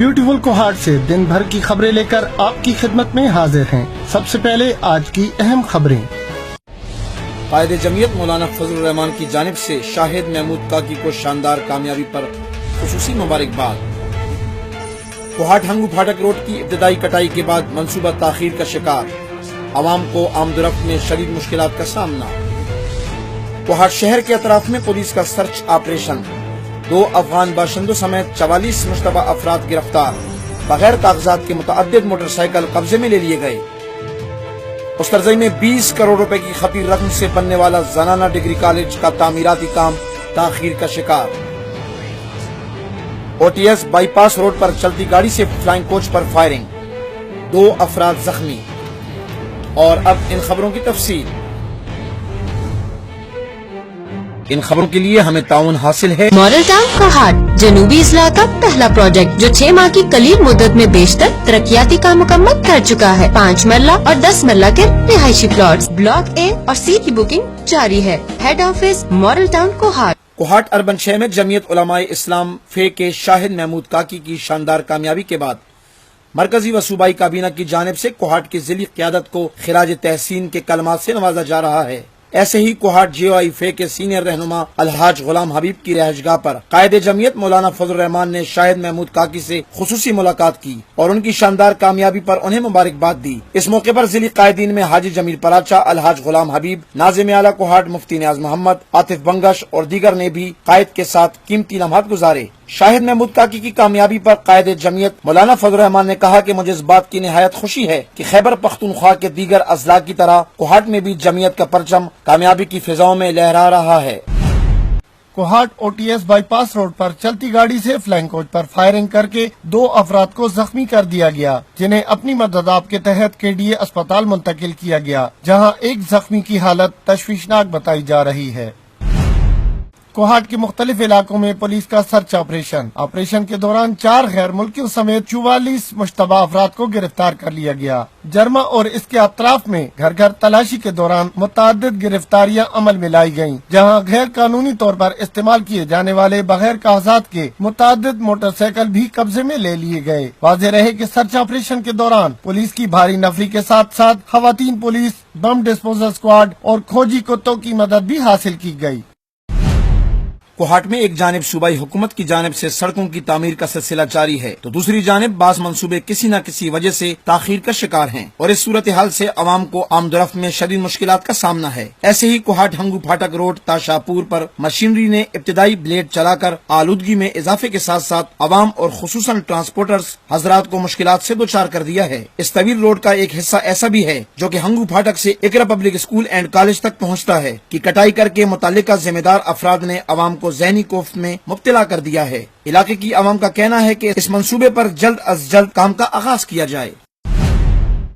Beautiful Kohat से दिन भर की खबरें लेकर आपकी खिदमत में हाजिर हैं। सबसे पहले आज की अहम खबरें। कायदे जमीयत मौलाना फजलुर रहमान की जानिब से शाहिद महमूद काकी को शानदार कामयाबी पर खुसूसी मुबारकबाद। कोहाट हंगू फाटक रोड की इब्तदाई कटाई के बाद मंसूबा ताखीर का शिकार, आवाम को आमदोरफ्त में शदीद मुश्किलात का सामना। कोहाट शहर के अतराफ में पुलिस का सर्च ऑपरेशन, 2 अफगान बाशिंदों समेत 44 मुश्तबा अफराद गिरफ्तार, बगैर कागजात के मुतअद्दिद मोटरसाइकिल कब्जे में ले लिए गए। उस तर्जई में 20 करोड़ रुपए की खपी रकम से बनने वाला जनाना डिग्री कॉलेज का तामीराती काम ताखीर का शिकार। OTS बाईपास रोड पर चलती गाड़ी से फ्लाइंग कोच पर फायरिंग, 2 अफराद जख्मी। और अब इन खबरों की तफसील। इन खबरों के लिए हमें ताउन हासिल है मॉडल टाउन कोहाट, जनूबी इजला का पहला प्रोजेक्ट जो 6 माह की कलील मुद्दत में बेशतर तरक्याती काम मुकम्मल कर चुका है। 5 मरला और 10 मरला के रिहायशी प्लॉट्स, ब्लॉक A और C की बुकिंग जारी है। Head office model town Kohat. Kohat urban शहर में जमीयत उलमाए इस्लाम फे के शाहिद महमूद काकी की शानदार कामयाबी के बाद मरकजी व सूबाई काबीना की जानिब से कोहाट की जिली क़यादत को खिराज तहसीन के कलमात से नवाजा जा रहा है। ऐसे ही कोहाट JOI फे के सीनियर रहनुमा अलहाज गुलाम हबीब की रहशगाह पर कायदे जमीयत मौलाना फजलुर रहमान ने शाहिद महमूद काकी से खुसूसी मुलाकात की और उनकी शानदार कामयाबी पर उन्हें मुबारकबाद दी। इस मौके पर जिली कायदीन में हाजी जमील पराचा, अलहाज गुलाम हबीब, नाज़िम आला कोहाट, मुफ्ती नियाज मोहम्मद, आतिफ बंगश और दीगर ने भी कायद के साथ कीमती लम्हात गुजारे। शाहिद महमूद काकी की कामयाबी पर कायदे जमीयत मौलाना फजलुर रहमान ने कहा कि मुझे इस बात की निहायत खुशी है कि खैबर पख्तूनख्वा के दीगर अजला की तरह कोहाट में भी जमीयत का परचम कामयाबी की फिजाओं में लहरा रहा है। कोहाट OTS बाईपास रोड पर चलती गाड़ी से फ्लाइंग कोच पर फायरिंग करके 2 अफराद को जख्मी कर दिया गया, जिन्हें अपनी मदद आप के तहत KDA अस्पताल मुंतकिल किया गया, जहां एक जख्मी की हालत तशवीशनाक बताई जा रही है। कोहाट के मुख्तलिफ इलाकों में पुलिस का सर्च ऑपरेशन के दौरान 4 गैर मुल्कियों समेत 44 मुश्तबा अफराद को गिरफ्तार कर लिया गया। जर्मा और इसके अतराफ में घर घर तलाशी के दौरान मुतअद्दिद गिरफ्तारियां अमल में लाई गयी, जहां गैर कानूनी तौर पर इस्तेमाल किए जाने वाले बगैर कागजात के मुतअद्दिद मोटरसाइकिल भी कब्जे में ले लिए गए। वाज़ेह रहे कि सर्च ऑपरेशन के दौरान पुलिस की भारी नफरी के साथ साथ खवातीन पुलिस, बम डिस्पोजल स्क्वाड और खोजी कुत्तों की मदद भी हासिल की गयी। कोहाट में एक जानिब सूबाई हुकूमत की जानिब से सड़कों की तामीर का सिलसिला जारी है, तो दूसरी जानिब बास मंसूबे किसी न किसी वजह से ताखीर का शिकार हैं और इस सूरत हाल से अवाम को आमदोरफ्त में शदीद मुश्किलात का सामना है। ऐसे ही कोहाट हंगू फाटक रोड ताशापुर पर मशीनरी ने इब्तिदाई ब्लेड चलाकर आलूदगी में इजाफे के साथ साथ अवाम और खुसूसन ट्रांसपोर्टर्स हजरात को मुश्किलात से दोचार कर दिया है। इस तवील रोड का एक हिस्सा ऐसा भी है जो कि हंगू फाटक से इकरा पब्लिक स्कूल एंड कॉलेज तक पहुँचता है कि कटाई करके मुतालिका जिम्मेदार अफराद ने अवाम को ज़हनी खौफ में मुब्तला कर दिया है। इलाके की आवाम का कहना है कि इस मंसूबे पर जल्द अज जल्द काम का आगाज किया जाए।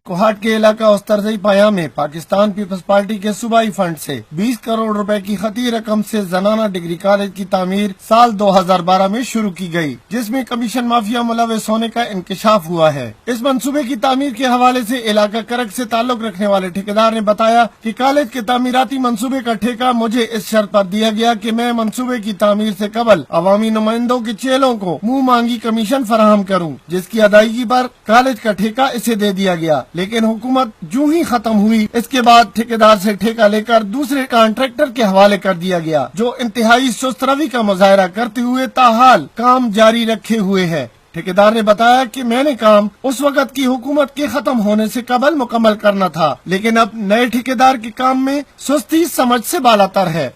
कोहाट के इलाका उस्तरजई पाया में पाकिस्तान पीपल्स पार्टी के सूबाई फंड से 20 करोड़ रुपए की खती रकम से जनाना डिग्री कॉलेज की तामीर साल 2012 में शुरू की गई, जिसमें कमीशन माफिया मुलविस होने का इंकशाफ हुआ है। इस मंसूबे की तामीर के हवाले से इलाका करक से ताल्लुक रखने वाले ठेकेदार ने बताया कि कॉलेज के तामीराती मंसूबे का ठेका मुझे इस शर्त पर दिया गया कि मैं मंसूबे की तामीर से कबल अवामी नुमाइंदों के चेलों को मुंह मांगी कमीशन फराहम करूँ, जिसकी अदायगी पर कॉलेज का ठेका इसे दे दिया गया। लेकिन हुकूमत जो ही खत्म हुई, इसके बाद ठेकेदार से ठेका लेकर दूसरे कॉन्ट्रैक्टर के हवाले कर दिया गया, जो इंतहाई सुस्त रवि का मुजाहरा करते हुए ताहाल काम जारी रखे हुए है। ठेकेदार ने बताया कि मैंने काम उस वक्त की हुकूमत के खत्म होने से कबल मुकम्मल करना था, लेकिन अब नए ठेकेदार के काम में सुस्ती समझ से बालातर है।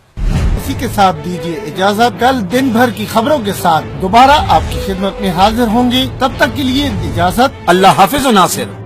इसी के साथ दीजिए इजाजत, कल दिन भर की खबरों के साथ दोबारा आपकी खिदमत में हाजिर होंगे। तब तक के लिए इजाजत, अल्लाह हाफिज व नासिर।